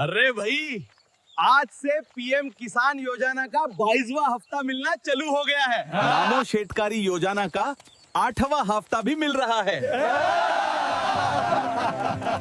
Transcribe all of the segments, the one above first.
अरे भाई, आज से पीएम किसान योजना का 22वां हफ्ता मिलना चालू हो गया है। नामो शेतकारी योजना का 8वां हफ्ता भी मिल रहा है।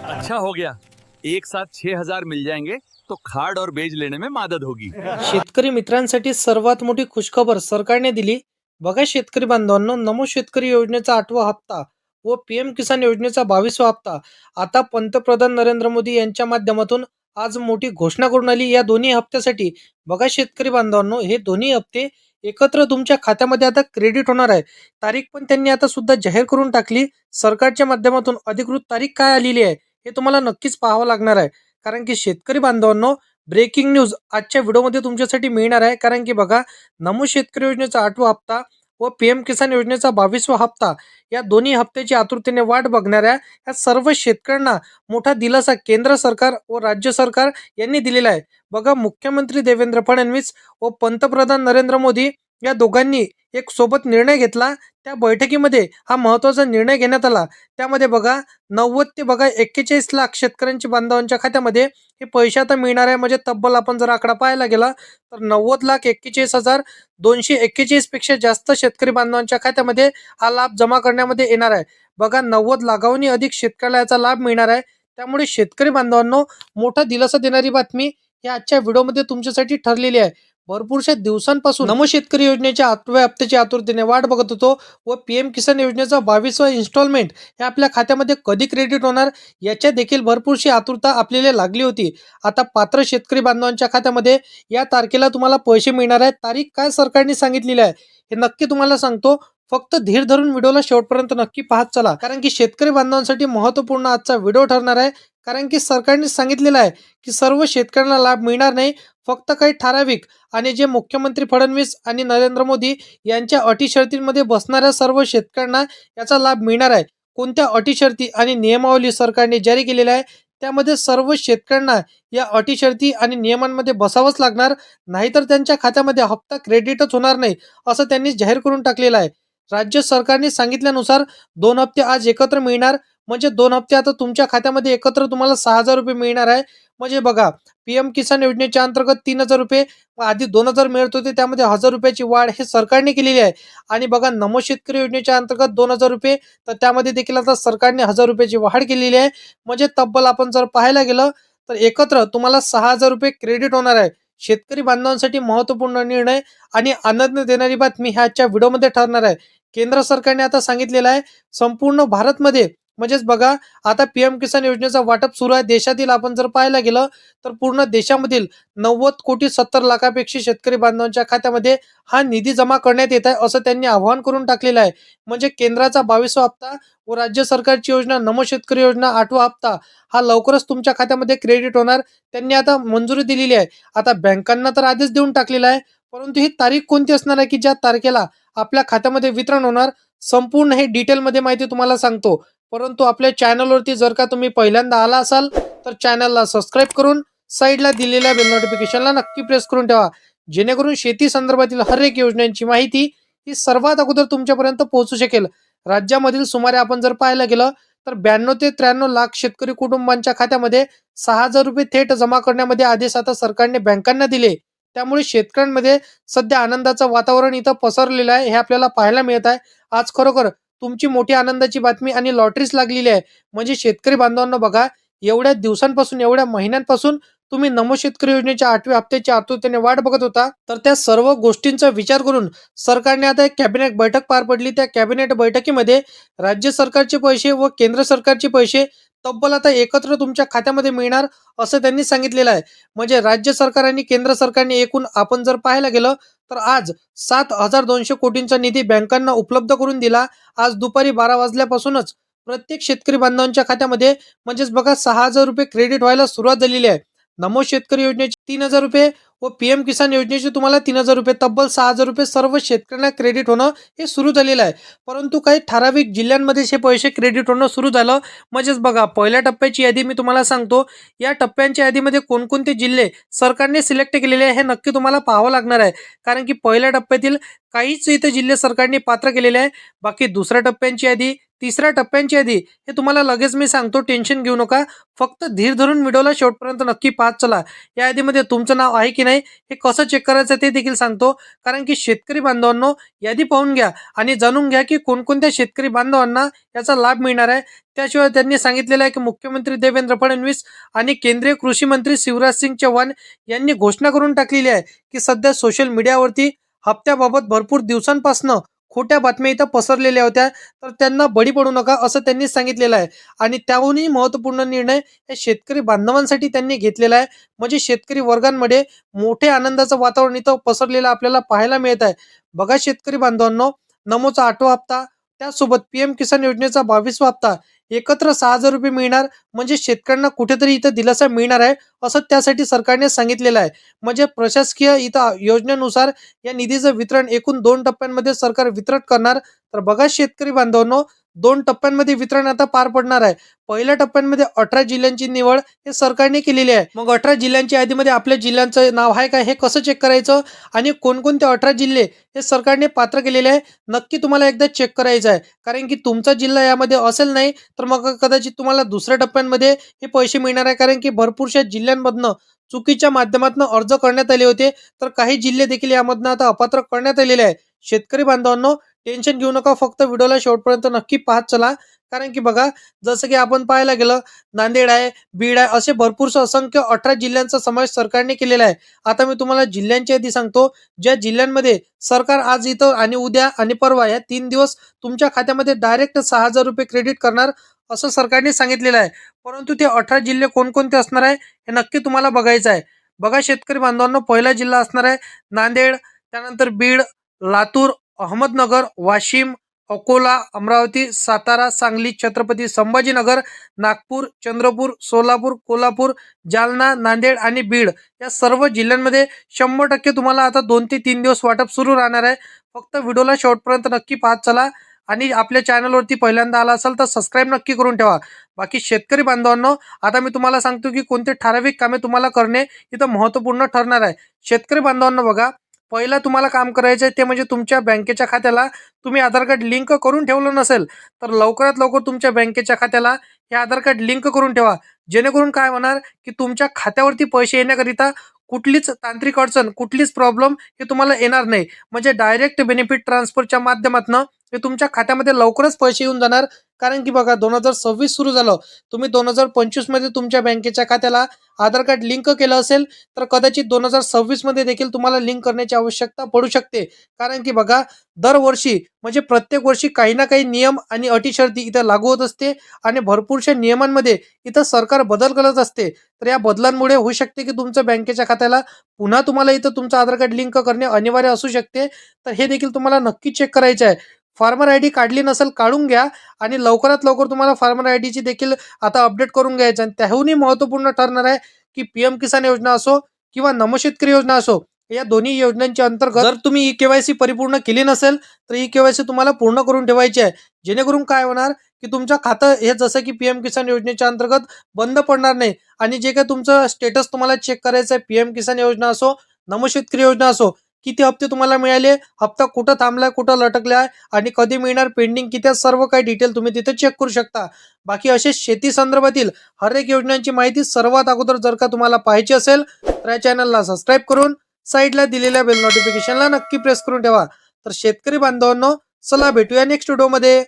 अच्छा हो गया, एक साथ 6,000 मिल जाएंगे तो खाद और बीज लेने में मदद होगी। शेतकरी मित्रांसाठी सर्वात मोठी खुशखबर सरकारने दिली. बघा शेतकरी बांधवांनो, नमो शेतकरी योजनेचा 8वा हप्ता व पीएम किसान योजनेचा 22वा हप्ता आता पंतप्रधान नरेंद्र मोदी यांच्या माध्यमातून आज मोठी घोषणा करून आली. या दोन्ही हप्त्यासाठी बघा शेतकरी बांधवांनो, हे दोन्ही हप्ते एकत्र तुमच्या खात्यामध्ये आता क्रेडिट होणार आहे. तारीख पण त्यांनी आता सुद्धा जाहीर करून टाकली. सरकारच्या माध्यमातून अधिकृत तारीख काय आलेली आहे हे तुम्हाला नक्कीच पाहावं लागणार आहे. कारण की शेतकरी बांधवांनो, ब्रेकिंग न्यूज आजच्या व्हिडिओमध्ये तुमच्यासाठी मिळणार आहे. कारण की बघा, नमो शेतकरी योजनेचा 8वा हप्ता व पीएम किसान योजनेचा 22वा हप्ता या दोन्ही हप्त्याची आतुरतेने वाट बघणाऱ्या या सर्व शेतकऱ्यांना मोठा दिलासा केंद्र सरकार व राज्य सरकार यांनी दिलेला आहे. बघा, मुख्यमंत्री देवेंद्र फडणवीस व पंतप्रधान नरेंद्र मोदी या दोघांनी एक सोबत निर्णय घेतला. त्या बैठकीमध्ये हा महत्त्वाचा निर्णय घेण्यात आला. त्यामध्ये बघा, 90 ते 41 लाख शेतकऱ्यांच्या बांधवांच्या खात्यामध्ये हे पैसे आता मिळणार आहे. म्हणजे तब्बल आपण जर आकडा पाहायला गेला तर 90,41,241 पेक्षा जास्त शेतकरी बांधवांच्या खात्यामध्ये हा लाभ जमा करण्यामध्ये येणार आहे. बघा, 90 लाखांहून अधिक शेतकऱ्याला याचा लाभ मिळणार आहे. त्यामुळे शेतकरी बांधवांनो, मोठा दिलासा देणारी बातमी या आजच्या व्हिडिओमध्ये तुमच्यासाठी ठरलेली आहे. भरपूरशा दिवसांपासून नमो शेतकरी योजनेच्या 8व्या हप्त्याची आतुरतेने वाट बघत होतो व पीएम किसान योजनेचा 22वा इन्स्टॉलमेंट हे आपल्या खात्यामध्ये कधी क्रेडिट होणार याच्या देखील भरपूरशी आतुरता आपल्याला लागली होती. आता पात्र शेतकरी बांधवांच्या खात्यामध्ये या तारखेला तुम्हाला पैसे मिळणार आहेत. तारीख काय सरकारने सांगितलेली आहे हे नक्की तुम्हाला सांगतो. फक्त धीर धरून व्हिडिओला शेवटपर्यंत नक्की पाहत चला, कारण की शेतकरी बांधवांसाठी महत्त्वपूर्ण आजचा व्हिडिओ ठरणार आहे. कारण की सरकारने सांगितलेलं आहे की सर्व शेतकऱ्यांना लाभ मिळणार नाही, फक्त काही ठराविक आणि जे मुख्यमंत्री फडणवीस आणि नरेंद्र मोदी यांच्या अटी शर्तींमध्ये बसणाऱ्या सर्व शेतकऱ्यांना याचा लाभ मिळणार आहे. कोणत्या अटी शर्ती आणि नियमावली सरकारने जारी केलेल्या आहे त्यामध्ये सर्व शेतकऱ्यांना या अटी शर्ती आणि नियमांमध्ये बसावंच लागणार, नाहीतर त्यांच्या खात्यामध्ये हप्ता क्रेडिटच होणार नाही असं त्यांनी जाहीर करून टाकलेलं आहे. राज्य सरकारने सांगितल्यानुसार 2 हप्ते आज एकत्र मिळणार. म्हणजे 2 हप्ते आता तुमच्या खात्यामध्ये एकत्र तुम्हाला 6,000 रुपये मिळणार आहे. म्हणजे बघा, पीएम किसान योजनेच्या अंतर्गत 3,000 रुपये व आधी 2,000 मिळत होते, त्यामध्ये 1,000 रुपयाची वाढ हे सरकारने केलेली आहे. आणि बघा, नमो शेतकरी योजनेच्या अंतर्गत 2,000 रुपये, तर त्यामध्ये देखील आता सरकारने 1,000 रुपयाची वाढ केलेली आहे. म्हणजे तब्बल आपण जर पाहायला गेलं तर एकत्र तुम्हाला 6,000 रुपये क्रेडिट होणार आहे. शेतकरी बांधवांसाठी महत्त्वपूर्ण निर्णय आणि आनंद देणारी बातमी ह्या आजच्या व्हिडिओमध्ये ठरणार आहे. केंद्र सरकारने आता सांगितलेलं आहे संपूर्ण भारतमध्ये, म्हणजेच बघा, आता पीएम किसान योजनेचा वाटप सुरू आहे. देशातील आपण जर पाहायला गेलं तर पूर्ण देशामधील 90,70,00,000पेक्षा शेतकरी बांधवांच्या खात्यामध्ये हा निधी जमा करण्यात येत आहे असं त्यांनी आवाहन करून टाकलेलं आहे. म्हणजे केंद्राचा 22वा हप्ता व राज्य सरकारची योजना नमो शेतकरी योजना 8वा हप्ता हा लवकरच तुमच्या खात्यामध्ये क्रेडिट होणार. त्यांनी आता मंजुरी दिलेली आहे. आता बँकांना तर आदेश देऊन टाकलेला आहे, परंतु ही तारीख कोणती असणार आहे की ज्या तारखेला आपल्या खात्यामध्ये वितरण होणार, संपूर्ण हे डिटेलमध्ये माहिती तुम्हाला सांगतो. परंतु आपल्या चॅनलवरती जर का तुम्ही पहिल्यांदा आला असाल तर चॅनलला सबस्क्राईब करून साईडला दिलेल्या बेल नोटिफिकेशनला नक्की प्रेस करून ठेवा, जेणेकरून शेती संदर्भातील हर एक योजनांची माहिती ही सर्वात अगोदर तुमच्यापर्यंत पोहोचू शकेल. राज्यामधील सुमारे आपण जर पाहायला गेलं तर 92 ते 93 लाख शेतकरी कुटुंबांच्या खात्यामध्ये 6,000 रुपये थेट जमा करण्यामध्ये आदेश आता सरकारने बँकांना दिले. त्यामुळे शेतकऱ्यांमध्ये सध्या आनंदाचं वातावरण इथं पसरलेलं आहे, हे आपल्याला पाहायला मिळत आहे. आज खरोखर तुमची मोठी आनंदाची बातमी आणि लॉटरीच लागलेली आहे. म्हणजे शेतकरी बांधवांना बघा, एवढ्या दिवसांपासून, एवढ्या महिन्यांपासून तुम्ही नमो शेतकरी योजनेच्या 8व्या हप्त्याची आतुरतेने वाट बघत होता. तर त्या सर्व गोष्टींचा विचार करून सरकारने आता एक कॅबिनेट बैठक पार पडली. त्या कॅबिनेट बैठकीमध्ये राज्य सरकारचे पैसे व केंद्र सरकारचे पैसे तब्बल आता एकत्र तुमच्या खात्यामध्ये मिळणार असं त्यांनी सांगितलेलं आहे. म्हणजे राज्य सरकार आणि केंद्र सरकारने एकूण आपण जर पाहायला गेलं तर आज 7,200 कोटींचा निधी बँकांना उपलब्ध करून दिला. आज दुपारी 12 वाजल्यापासूनच प्रत्येक शेतकरी बांधवांच्या खात्यामध्ये म्हणजेच बघा 6,000 रुपये क्रेडिट व्हायला सुरुवात झालेली आहे. नमो शेतकरी योजनेचे 3,000 रुपये व पीएम किसान योजनेचे तुम्हाला 3,000 रुपये, तब्बल 6,000 रुपये सर्व शेतकऱ्यांना क्रेडिट होणं हे सुरू झालेलं आहे. परंतु काही ठराविक जिल्ह्यांमध्ये हे पैसे क्रेडिट होणं सुरू झालं. म्हणजेच बघा, पहिल्या टप्प्याची यादी मी तुम्हाला सांगतो. या टप्प्यांच्या यादीमध्ये कोणकोणते जिल्हे सरकारने सिलेक्ट केलेले आहे हे नक्की तुम्हाला पाहावं लागणार आहे. कारण की पहिल्या टप्प्यातील काहीच इथे जिल्हे सरकारने पात्र केलेले आहे. बाकी दुसऱ्या टप्प्यांची यादी, तिसऱ्या टप्प्यांची यादी हे तुम्हाला लगेच मी सांगतो, टेन्शन घेऊ नका. फक्त धीर धरून व्हिडिओला शेवटपर्यंत नक्की पाहत चला. या यादीमध्ये तुमचं नाव आहे की नाही हे कसं चेक करायचं ते देखील सांगतो. कारण की शेतकरी बांधवांनो, यादी पाहून घ्या आणि जाणून घ्या की कोणकोणत्या शेतकरी बांधवांना याचा लाभ मिळणार आहे. त्याशिवाय त्यांनी सांगितलेलं आहे की मुख्यमंत्री देवेंद्र फडणवीस आणि केंद्रीय कृषी मंत्री शिवराज सिंग चौहान यांनी घोषणा करून टाकलेली आहे की सध्या सोशल मीडियावरती हप्त्याबाबत भरपूर दिवसांपासून खोट्या बातम्या इथं पसरलेल्या होत्या, तर त्यांना बळी पडू नका असं त्यांनी सांगितलेलं आहे. आणि त्याहूनही महत्त्वपूर्ण निर्णय या शेतकरी बांधवांसाठी त्यांनी घेतलेला आहे. म्हणजे शेतकरी वर्गांमध्ये मोठे आनंदाचं वातावरण इथं पसरलेलं आपल्याला पाहायला मिळत आहे. बघा शेतकरी बांधवांनो, नमोचा 8वा हप्ता, त्यासोबत पीएम किसान योजनेचा 22वा हप्ता, एकत्र 6,000 रुपये मिळणार. म्हणजे शेतकऱ्यांना कुठेतरी इथं दिलासा मिळणार आहे असं त्यासाठी सरकारने सांगितलेलं आहे. म्हणजे प्रशासकीय इथं योजनेनुसार या निधीचं वितरण एकूण 2 टप्प्यांमध्ये सरकार वितरण करणार. तर बघा शेतकरी बांधवांनो, 2 टप्प्यांमध्ये वितरण आता पार पडणार आहे. पहिल्या टप्प्यांमध्ये 18 जिल्ह्यांची निवड हे सरकारने केलेली आहे. मग 18 जिल्ह्यांच्या यादीमध्ये आपल्या जिल्ह्यांचं नाव आहे का हे कसं चेक करायचं आणि कोणकोणते 18 जिल्हे हे सरकारने पात्र केलेले आहे नक्की तुम्हाला एकदा चेक करायचं आहे. कारण की तुमचा जिल्हा यामध्ये असेल नाही तर मग कदाचित तुम्हाला दुसऱ्या टप्प्यांमध्ये हे पैसे मिळणार आहे. कारण की भरपूरशा जिल्ह्यांमधनं चुकीच्या माध्यमातून अर्ज करण्यात आले होते, तर काही जिल्हे देखील यामधनं आता अपात्र करण्यात आलेले आहे. शेतकरी बांधवांनो, टेन्शन घेऊ नका, फक्त व्हिडिओला शेवटपर्यंत नक्की पाहत चला. कारण की बघा, जसं की आपण पाहायला गेलं, नांदेड आहे, बीड आहे, असे भरपूरसे असंख्य 18 जिल्ह्यांचा समावेश सरकारने केलेला आहे. आता मी तुम्हाला जिल्ह्यांची यादी सांगतो, ज्या जिल्ह्यांमध्ये सरकार आज इथं आणि उद्या आणि परवा या 3 दिवस तुमच्या खात्यामध्ये डायरेक्ट 6,000 रुपये क्रेडिट करणार असं सरकारने सांगितलेलं आहे. परंतु ते 18 जिल्हे कोणकोणते असणार आहे हे नक्की तुम्हाला बघायचं आहे. बघा शेतकरी बांधवांनो, पहिला जिल्हा असणार आहे नांदेड, त्यानंतर बीड, लातूर, अहमदनगर, वाशिम, अकोला, अमरावती, सातारा, सांगली, छत्रपती संभाजीनगर, नागपूर, चंद्रपूर, सोलापूर, कोल्हापूर, जालना, नांदेड आणि बीड या सर्व जिल्ह्यांमध्ये 100% तुम्हाला आता 2 ते 3 दिवस वाटप सुरू राहणार आहे. फक्त व्हिडिओला शेवटपर्यंत नक्की पाहत चला आणि आपल्या चॅनलवरती पहिल्यांदा आला असाल तर सबस्क्राईब नक्की करून ठेवा. बाकी शेतकरी बांधवांनो, आता मी तुम्हाला सांगतो की कोणते ठराविक कामे तुम्हाला करणे इथं महत्त्वपूर्ण ठरणार आहे. शेतकरी बांधवांनो बघा, पहिला तुम्हाला काम करायचं आहे ते म्हणजे तुमच्या बँकेच्या खात्याला तुम्ही आधार कार्ड लिंक करून ठेवलं नसेल तर लवकरात लवकर तुमच्या बँकेच्या खात्याला हे आधार कार्ड लिंक करून ठेवा. जेणेकरून काय होणार की तुमच्या खात्यावरती पैसे येण्याकरिता कुठलीच तांत्रिक अडचण, कुठलीच प्रॉब्लेम हे तुम्हाला येणार नाही. म्हणजे डायरेक्ट बेनिफिट ट्रान्सफरच्या माध्यमातून हे तुमच्या खात्यामध्ये लवकरच पैसे येऊन जाणार. कारण की बघा, 2026 सुरू झालं, तुम्ही 2025 मध्ये तुमच्या बँकेच्या खात्याला आधार कार्ड लिंक केलं असेल तर कदाचित 2026 मध्ये देखील तुम्हाला लिंक करण्याची आवश्यकता पडू शकते. कारण की बघा, दरवर्षी म्हणजे प्रत्येक वर्षी काही ना काही नियम आणि अटी शर्ती इथं लागू होत असते आणि भरपूरशा नियमांमध्ये इथं सरकार बदल करत असते. तर या बदलांमुळे होऊ शकते की तुमच्या बँकेच्या खात्याला पुन्हा तुम्हाला इथं तुमचं आधार कार्ड लिंक करणे अनिवार्य असू शकते. तर हे देखील तुम्हाला नक्की चेक करायचं आहे. फार्मर आयडी काढली नसेल काढून घ्या आणि लवकरात लवकर तुम्हाला फार्मर आयडीची देखील आता अपडेट करून घ्यायचं. आणि त्याहूनही महत्त्वपूर्ण ठरणार आहे की पीएम किसान योजना असो किंवा नमो शेतकरी योजना असो, या दोन्ही योजनांच्या अंतर्गत जर तुम्ही ई केवायसी परिपूर्ण केली नसेल तर ई केवायसी तुम्हाला पूर्ण करून ठेवायची आहे. जेणेकरून काय होणार की तुमचं खातं हे जसं की पीएम किसान योजनेच्या अंतर्गत बंद पडणार नाही. आणि जे काही तुमचं स्टेटस तुम्हाला चेक करायचं आहे, पीएम किसान योजना असो, नमो शेतकरी योजना असो, किती हप्ते तुम्हाला मिळाले, हप्ता कुठं थांबलाय, कुठं लटकला आहे आणि कधी मिळणार, पेंडिंग किती आहे, सर्व काही डिटेल तुम्ही तिथे चेक करू शकता. बाकी असे शेती संदर्भातील हर एक योजनांची माहिती सर्वात अगोदर जर का तुम्हाला पाहायची असेल तर या चॅनलला सबस्क्राईब करून साईडला दिलेल्या बेल नोटिफिकेशनला नक्की प्रेस करून ठेवा. तर शेतकरी बांधवांनो, चला भेटूया नेक्स्ट व्हिडिओमध्ये.